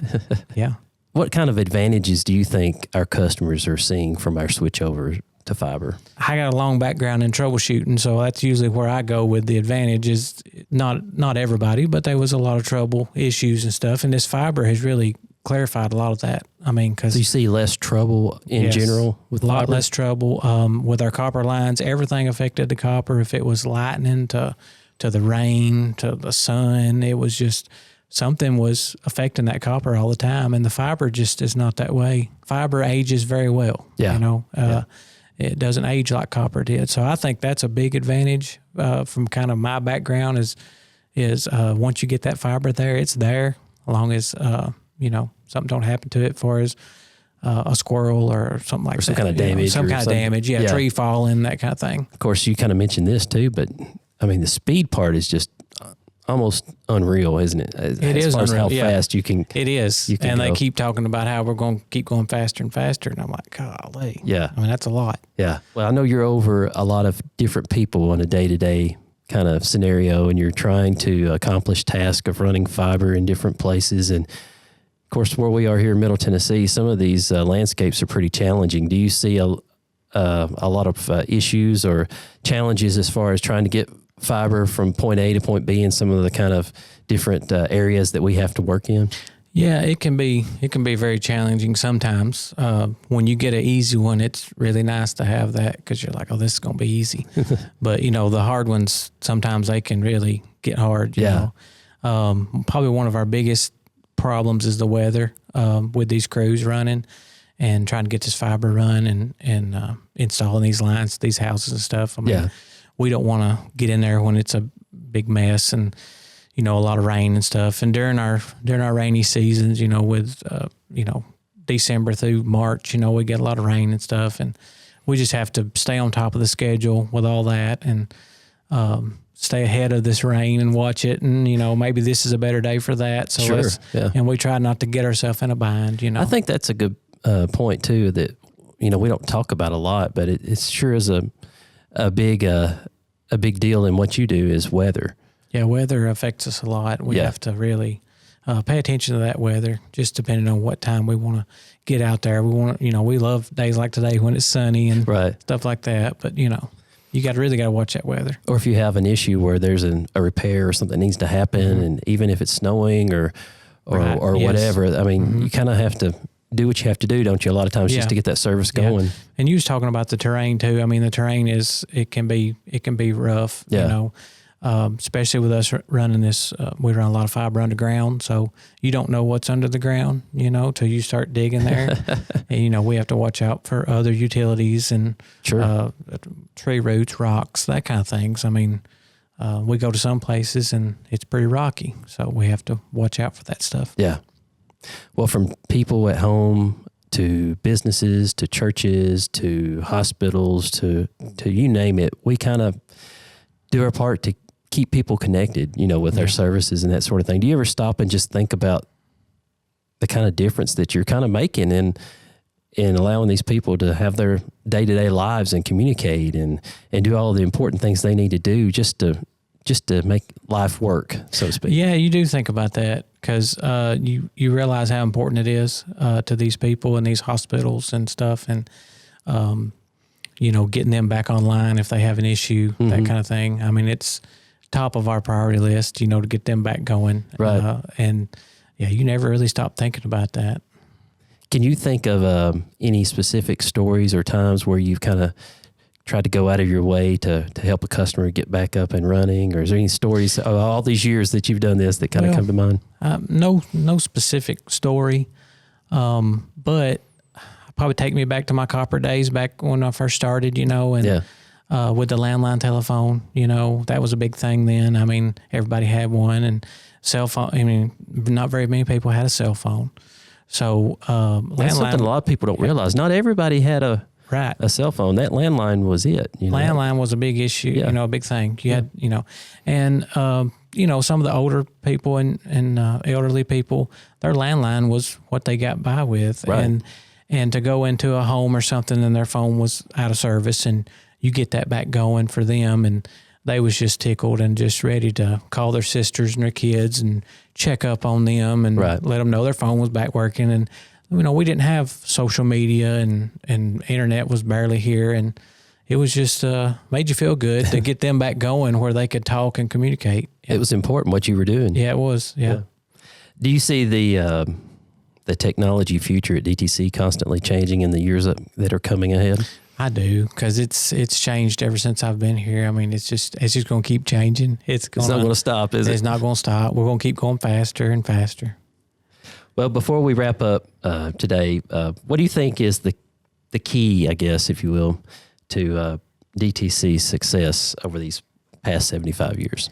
Yeah. What kind of advantages do you think our customers are seeing from our switchover to fiber? I got a long background in troubleshooting, so that's usually where I go with the advantages. Not everybody, but there was a lot of trouble issues and stuff, and this fiber has really clarified a lot of that. I mean, because do you see less trouble in general with a lot fiber? less trouble with our copper lines. Everything affected the copper. If it was lightning to the rain to the sun, it was just something was affecting that copper all the time, and the fiber just is not that way. Fiber ages very well. Yeah. It doesn't age like copper did. So I think that's a big advantage from kind of my background is once you get that fiber there, it's there as long as, something don't happen to it for us. a squirrel or something like that. Some kind of damage. Some kind of damage. Yeah, tree falling, that kind of thing. Of course, you kind of mentioned this too, but I mean, the speed part is just almost unreal, isn't it? It is far as unreal. how fast you can. It is. You can and go. they keep talking about how we're going to keep going faster and faster. And I'm like, golly. Yeah. I mean, that's a lot. Yeah. Well, I know you're over a lot of different people on a day-to-day kind of scenario, and you're trying to accomplish task of running fiber in different places. And of course, where we are here in Middle Tennessee, some of these landscapes are pretty challenging. Do you see a lot of issues or challenges as far as trying to get fiber from point A to point B in some of the kind of different areas that we have to work in? Yeah, it can be very challenging sometimes. When you get an easy one, it's really nice to have that because you're like, oh, this is going to be easy. But, the hard ones, sometimes they can really get hard, you know. Probably one of our biggest problems is the weather with these crews running and trying to get this fiber run and installing these lines, these houses and stuff. I mean, we don't want to get in there when it's a big mess and, a lot of rain and stuff. And during our rainy seasons, with, December through March, we get a lot of rain and stuff. And we just have to stay on top of the schedule with all that and stay ahead of this rain and watch it. And, maybe this is a better day for that. So and we try not to get ourselves in a bind, I think that's a good point too, that, we don't talk about a lot, but it sure is a big deal in what you do is weather. Yeah, weather affects us a lot. We have to really pay attention to that weather, just depending on what time we want to get out there. We want, we love days like today when it's sunny and stuff like that. But, you really got to watch that weather. Or if you have an issue where there's a repair or something needs to happen, and even if it's snowing or whatever, I mean, you kind of have to do what you have to do, don't you? A lot of times just to get that service going. And you was talking about the terrain too. I mean, the terrain it can be rough, especially with us running this. We run a lot of fiber underground, so you don't know what's under the ground, till you start digging there. And, we have to watch out for other utilities and tree roots, rocks, that kind of things. I mean, we go to some places and it's pretty rocky, so we have to watch out for that stuff. Yeah. Well, from people at home to businesses to churches to hospitals to you name it, we kind of do our part to keep people connected, with our services and that sort of thing. Do you ever stop and just think about the kind of difference that you're kind of making in allowing these people to have their day-to-day lives and communicate and do all the important things they need to do just to make life work, so to speak? Yeah, you do think about that because you realize how important it is to these people in these hospitals and stuff, and getting them back online if they have an issue, that kind of thing. I mean, it's top of our priority list, to get them back going. Right. You never really stop thinking about that. Can you think of any specific stories or times where you've kind of tried to go out of your way to help a customer get back up and running? Or is there any stories of all these years that you've done this that kind of come to mind? No specific story, but probably take me back to my copper days back when I first started, and with the landline telephone, that was a big thing then. I mean, everybody had one, and cell phone, I mean, not very many people had a cell phone. So that's something a lot of people don't realize. Not everybody had a cell phone. That landline was it. Landline was a big issue, a big thing. You had, and some of the older people and elderly people, their landline was what they got by with. Right. And to go into a home or something and their phone was out of service and you get that back going for them, and they was just tickled and just ready to call their sisters and their kids and check up on them and let them know their phone was back working. And we didn't have social media and internet was barely here, and it was just made you feel good to get them back going where they could talk and communicate. It was important what you were doing. Yeah, it was. Yeah. Do you see the technology future at DTC constantly changing in the years that are coming ahead? I do, because it's changed ever since I've been here. I mean, it's just going to keep changing. It's not going to stop, is it? It's not going to stop. We're going to keep going faster and faster. Well, before we wrap up today, what do you think is the key, I guess, if you will, to DTC's success over these past 75 years?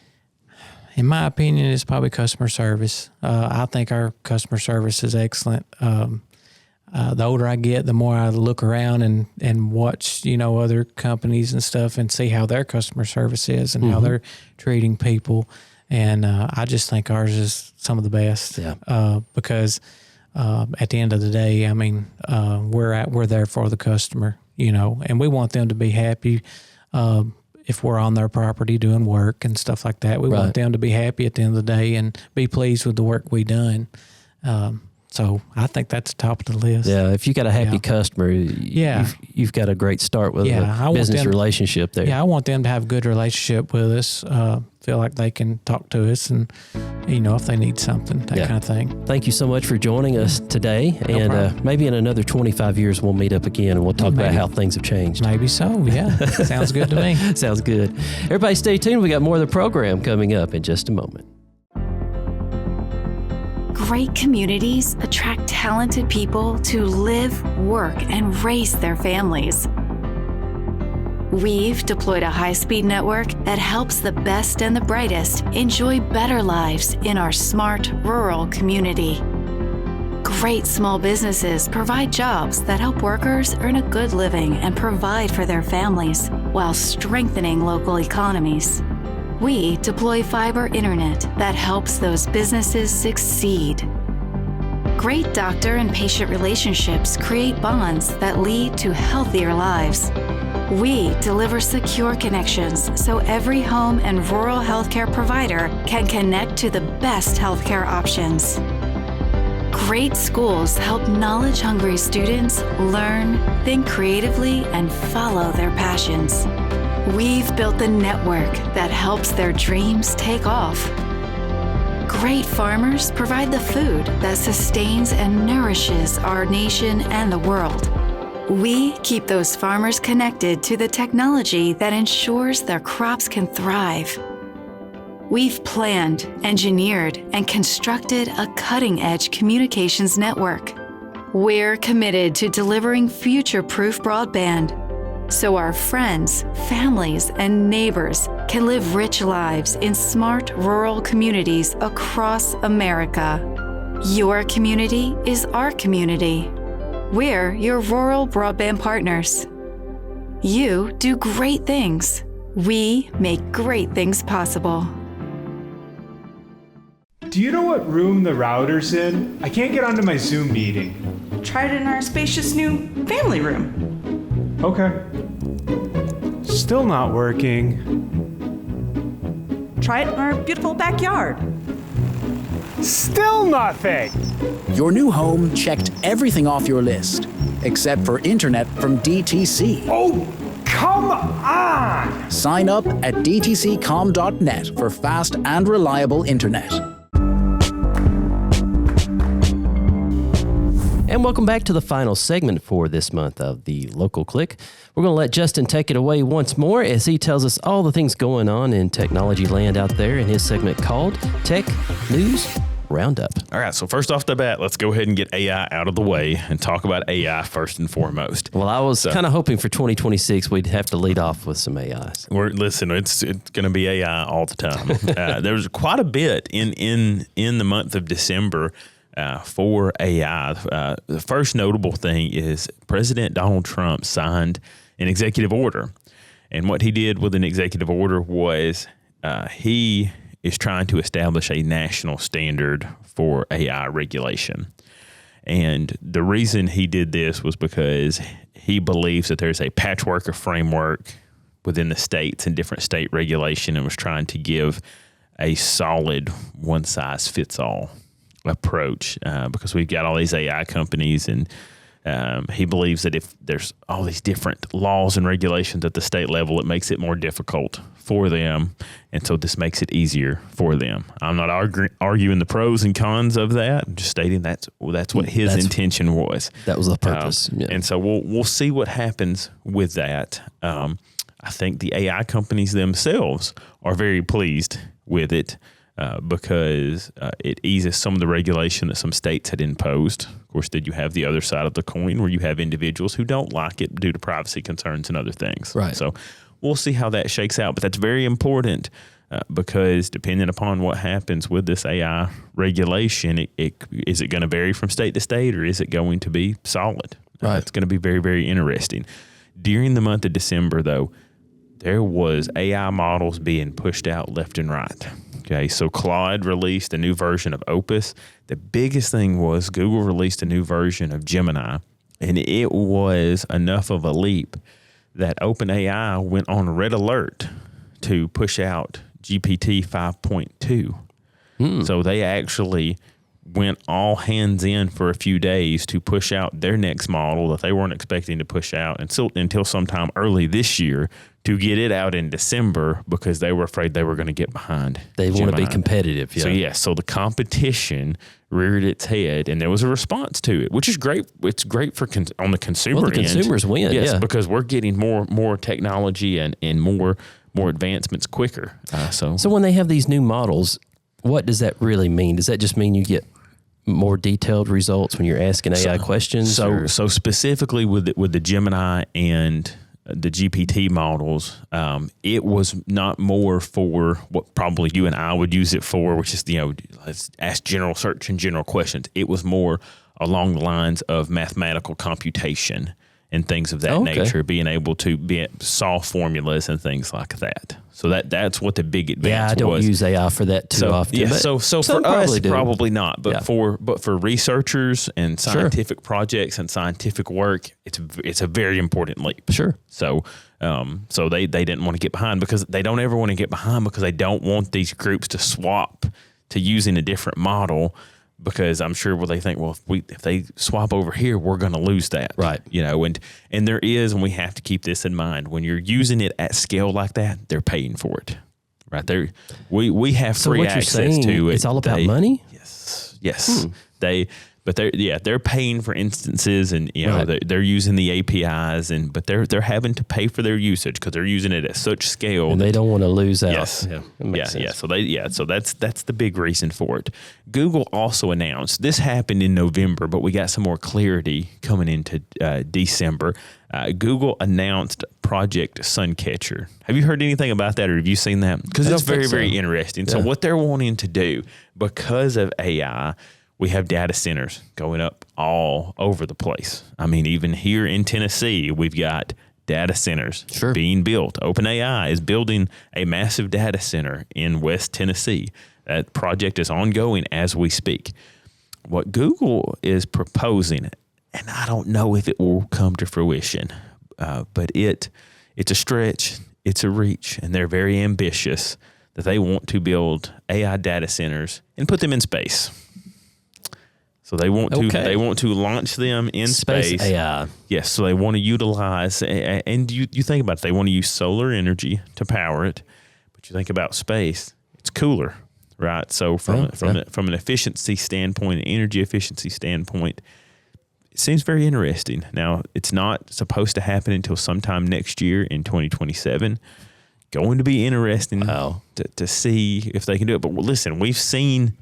In my opinion, it's probably customer service. I think our customer service is excellent. the older I get, the more I look around and watch, other companies and stuff and see how their customer service is and how they're treating people. And I just think ours is some of the best. Because at the end of the day, I mean, we're there for the customer, and we want them to be happy. If we're on their property doing work and stuff like that, we want them to be happy at the end of the day and be pleased with the work we done. So I think that's the top of the list. Yeah, if you got a happy customer, you've got a great start with a business relationship there. Yeah, I want them to have a good relationship with us, feel like they can talk to us and, if they need something, that kind of thing. Thank you so much for joining us today. And maybe in another 25 years, we'll meet up again and we'll talk about how things have changed. Maybe so, yeah. Sounds good to me. Sounds good. Everybody stay tuned. We got more of the program coming up in just a moment. Great communities attract talented people to live, work, and raise their families. We've deployed a high-speed network that helps the best and the brightest enjoy better lives in our smart, rural community. Great small businesses provide jobs that help workers earn a good living and provide for their families while strengthening local economies. We deploy fiber internet that helps those businesses succeed. Great doctor and patient relationships create bonds that lead to healthier lives. We deliver secure connections so every home and rural healthcare provider can connect to the best healthcare options. Great schools help knowledge-hungry students learn, think creatively, and follow their passions. We've built the network that helps their dreams take off. Great farmers provide the food that sustains and nourishes our nation and the world. We keep those farmers connected to the technology that ensures their crops can thrive. We've planned, engineered, and constructed a cutting-edge communications network. We're committed to delivering future-proof broadband, so our friends, families, and neighbors can live rich lives in smart rural communities across America. Your community is our community. We're your rural broadband partners. You do great things. We make great things possible. Do you know what room the router's in? I can't get onto my Zoom meeting. Try it in our spacious new family room. Okay. Still not working. Try it in our beautiful backyard. Still nothing! Your new home checked everything off your list, except for internet from DTC. Oh, come on! Sign up at dtccom.net for fast and reliable internet. And welcome back to the final segment for this month of the Local Click. We're going to let Justin take it away once more as he tells us all the things going on in technology land out there in his segment called Tech News Roundup. All right, so first off the bat, let's go ahead and get AI out of the way and talk about AI first and foremost. Well, I was kind of hoping for 2026 we'd have to lead off with some AIs. Listen, it's going to be AI all the time. There was quite a bit in the month of December for AI. The first notable thing is President Donald Trump signed an executive order. And what he did with an executive order was he is trying to establish a national standard for AI regulation. And the reason he did this was because he believes that there's a patchwork of framework within the states and different state regulation, and was trying to give a solid one-size-fits-all approach because we've got all these AI companies, and he believes that if there's all these different laws and regulations at the state level, it makes it more difficult for them, and so this makes it easier for them. I'm not arguing the pros and cons of that. I'm just stating that's what his intention was. That was the purpose. And so we'll see what happens with that. I think the AI companies themselves are very pleased with it. Because it eases some of the regulation that some states had imposed. Of course, then you have the other side of the coin where you have individuals who don't like it due to privacy concerns and other things. Right. So we'll see how that shakes out. But that's very important because depending upon what happens with this AI regulation, is it going to vary from state to state, or is it going to be solid? Right. It's going to be very, very interesting. During the month of December, though, there was AI models being pushed out left and right. Okay, so Claude released a new version of Opus. The biggest thing was Google released a new version of Gemini, and it was enough of a leap that OpenAI went on red alert to push out GPT 5.2. So they actually went all hands in for a few days to push out their next model that they weren't expecting to push out until sometime early this year, to get it out in December because they were afraid they were going to get behind. They want to be competitive. Yeah. So the competition reared its head, and there was a response to it, which is great. It's great for on the consumer end. The consumers win. Yes, yeah. because we're getting more technology and more advancements quicker. So when they have these new models, what does that really mean? Does that just mean you get more detailed results when you're asking AI questions? So specifically with the Gemini and the GPT models, it was not more for what probably you and I would use it for, which is, let's ask general search and general questions. It was more along the lines of mathematical computation and things of that nature, being able to solve formulas and things like that. So that's what the big advance was. Yeah, I don't use AI for that too often. Yeah, so for us, probably not. But yeah. for researchers and scientific projects and scientific work, it's a very important leap. Sure. So they didn't want to get behind, because they don't ever want to get behind, because they don't want these groups to swap to using a different model. Because I'm sure they think, well, if they swap over here, we're going to lose that. Right. And there is, and we have to keep this in mind, when you're using it at scale like that, they're paying for it. Right there. We have free access to it. It's all about money? Yes. They're paying for instances, and they're using the APIs, but they're having to pay for their usage because they're using it at such scale, and they don't want to lose out. Yes, sense. So that's the big reason for it. Google also announced, this happened in November, but we got some more clarity coming into December. Google announced Project Suncatcher. Have you heard anything about that, or have you seen that? Because it's very, very interesting. So what they're wanting to do, because of AI, we have data centers going up all over the place. I mean, even here in Tennessee, we've got data centers being built. OpenAI is building a massive data center in West Tennessee. That project is ongoing as we speak. What Google is proposing, and I don't know if it will come to fruition, but it's a stretch, it's a reach, and they're very ambitious that they want to build AI data centers and put them in space. So they want to launch them in space. AI. Yes. So they want to utilize, and you think about it, they want to use solar energy to power it, but you think about space, it's cooler, right? So from an efficiency standpoint, an energy efficiency standpoint, it seems very interesting. Now, it's not supposed to happen until sometime next year in 2027. Going to be interesting to see if they can do it. But listen, we've seen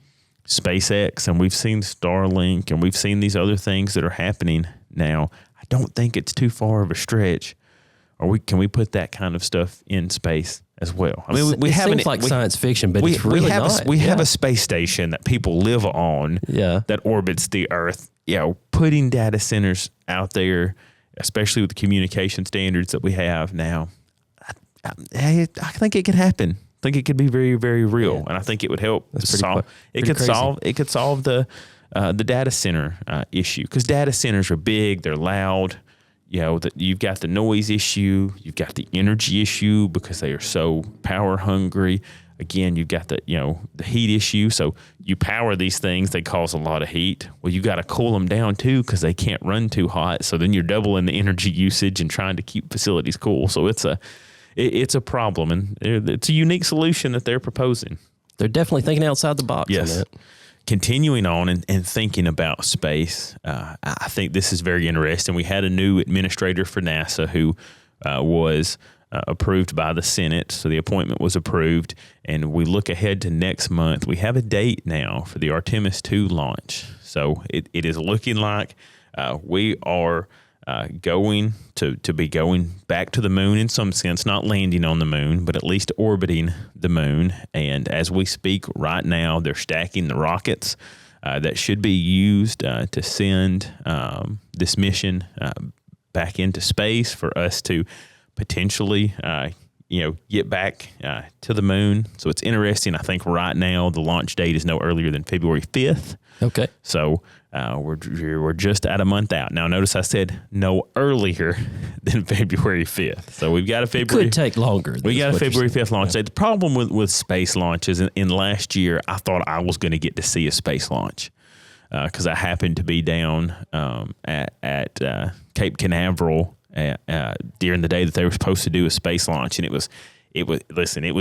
SpaceX, and we've seen Starlink, and we've seen these other things that are happening now. I don't think it's too far of a stretch. Can we put that kind of stuff in space as well? I mean, it seems like science fiction, but it's really not. We have a space station that people live on that orbits the Earth. Putting data centers out there, especially with the communication standards that we have now, I think it could happen. I think it could be very, very real, and I think it would help solve. It could solve the data center issue, because data centers are big, they're loud. You've got the noise issue, you've got the energy issue because they are so power hungry. Again, you've got the heat issue. So you power these things, they cause a lot of heat. Well, you got to cool them down too, because they can't run too hot. So then you're doubling the energy usage and trying to keep facilities cool. So it's a problem, and it's a unique solution that they're proposing. They're definitely thinking outside the box. Yes. On that. Continuing on and thinking about space, I think this is very interesting. We had a new administrator for NASA who was approved by the Senate, so the appointment was approved, and we look ahead to next month. We have a date now for the Artemis II launch, so it is looking like we are going back to the moon in some sense, not landing on the moon, but at least orbiting the moon. And as we speak right now, they're stacking the rockets that should be used to send this mission back into space for us to potentially, get back to the moon. So it's interesting. I think right now the launch date is no earlier than February 5th. Okay. So we're just at a month out. Now, notice I said no earlier than February 5th. So we've got a February. It could take longer. We got a February 5th launch date. The problem with space launches in last year, I thought I was going to get to see a space launch because I happened to be down at Cape Canaveral during the day that they were supposed to do a space launch, and it was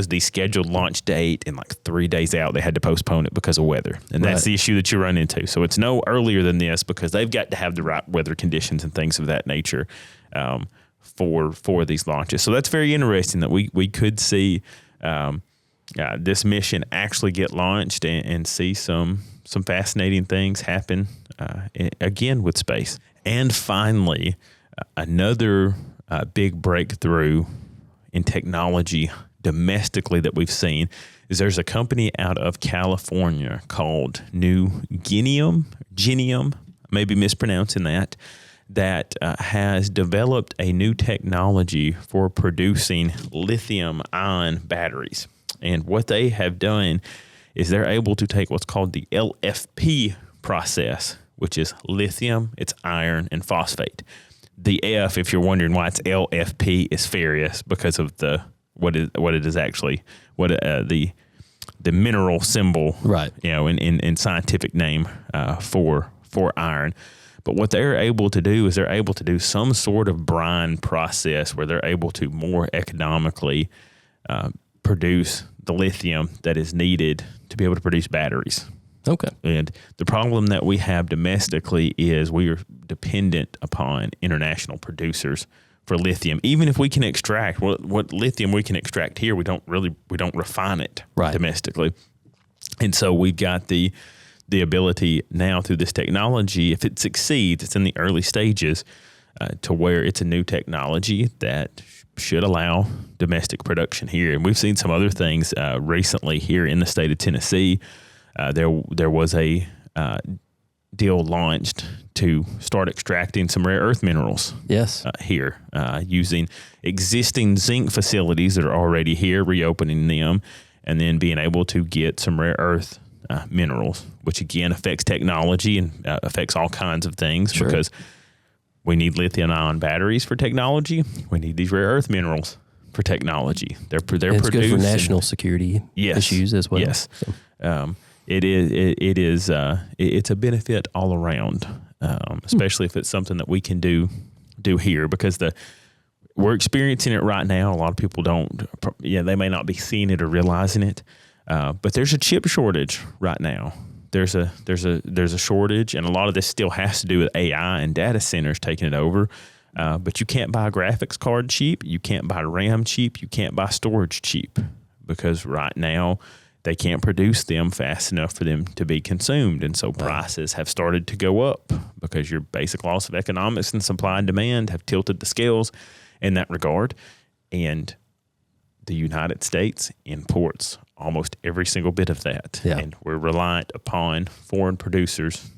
the scheduled launch date, and like 3 days out they had to postpone it because of weather, and that's the issue that you run into. So it's no earlier than this because they've got to have the right weather conditions and things of that nature for these launches. So that's very interesting that we could see this mission actually get launched and see some fascinating things happen again with space. And finally, another big breakthrough in technology domestically that we've seen is there's a company out of California called Genium, maybe mispronouncing that has developed a new technology for producing lithium-ion batteries. And what they have done is they're able to take what's called the LFP process, which is lithium, it's iron, and phosphate. The F, if you're wondering why it's LFP, is ferrous because of the mineral symbol, right? In scientific name for iron. But what they're able to do is they're able to do some sort of brine process where they're able to more economically produce the lithium that is needed to be able to produce batteries. Okay. And the problem that we have domestically is we are dependent upon international producers for lithium. Even if we can extract what lithium we can extract here, we don't refine it domestically. And so we've got the ability now through this technology, if it succeeds, it's in the early stages, to where it's a new technology that should allow domestic production here. And we've seen some other things recently here in the state of Tennessee. There was a deal launched to start extracting some rare earth minerals. Yes, here using existing zinc facilities that are already here, reopening them, and then being able to get some rare earth minerals, which again affects technology and affects all kinds of things because we need lithium-ion batteries for technology. We need these rare earth minerals for technology. They're produced. It's good for national security issues as well. Yes. So. It's a benefit all around, especially if it's something that we can do here because we're experiencing it right now. A lot of people they may not be seeing it or realizing it, but there's a chip shortage right now. There's a shortage, and a lot of this still has to do with AI and data centers taking it over. But you can't buy a graphics card cheap. You can't buy RAM cheap. You can't buy storage cheap because right now they can't produce them fast enough for them to be consumed. And so prices have started to go up because your basic laws of economics and supply and demand have tilted the scales in that regard. And the United States imports almost every single bit of that. Yeah. And we're reliant upon foreign producers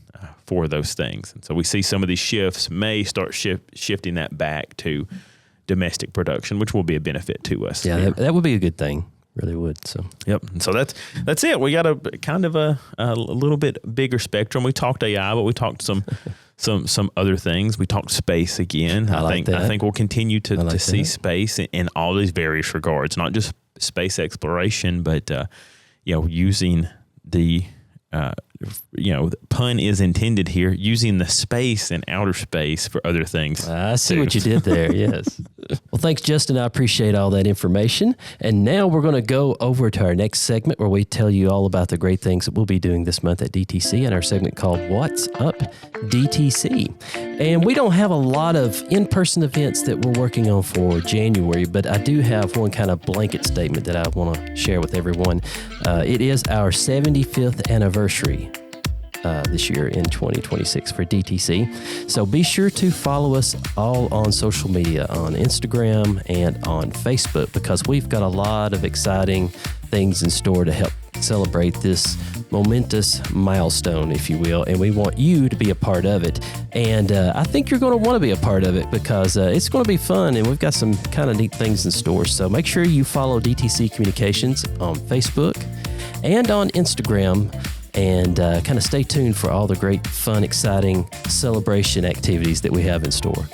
for those things. And so we see some of these shifts may start shifting that back to domestic production, which will be a benefit to us. Yeah, that would be a good thing. Really would. So yep. And so that's it. We got a kind of a little bit bigger spectrum. We talked AI, but we talked some other things. We talked space again. I think we'll continue to see space in all these various regards, not just space exploration, but using the pun is intended here, using the space and outer space for other things. I see what you did there. Yes. Well, thanks, Justin. I appreciate all that information. And now we're going to go over to our next segment where we tell you all about the great things that we'll be doing this month at DTC in our segment called What's Up DTC. And we don't have a lot of in-person events that we're working on for January, but I do have one kind of blanket statement that I want to share with everyone. It is our 75th anniversary this year in 2026 for DTC. So be sure to follow us all on social media, on Instagram and on Facebook, because we've got a lot of exciting things in store to help celebrate this momentous milestone, if you will, and we want you to be a part of it. And I think you're going to want to be a part of it because it's going to be fun, and we've got some kind of neat things in store. So make sure you follow DTC Communications on Facebook and on Instagram, and kind of stay tuned for all the great, fun, exciting celebration activities that we have in store.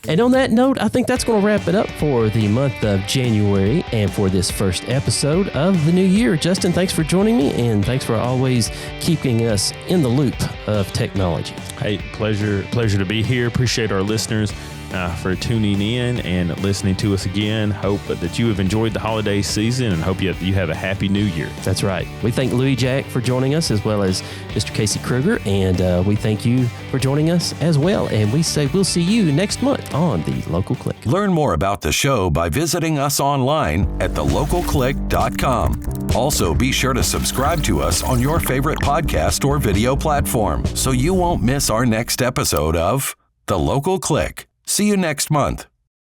And on that note, I think that's going to wrap it up for the month of January and for this first episode of the new year. Justin, thanks for joining me, and thanks for always keeping us in the loop of technology. Hey, pleasure to be here. Appreciate our listeners for tuning in and listening to us again. Hope that you have enjoyed the holiday season, and hope you have a happy new year. That's right. We thank Louie Jack for joining us, as well as Mr. Kasey Krueger, and we thank you for joining us as well. And we say we'll see you next month on The Local Click. Learn more about the show by visiting us online at thelocalclick.com. Also, be sure to subscribe to us on your favorite podcast or video platform so you won't miss our next episode of The Local Click. See you next month.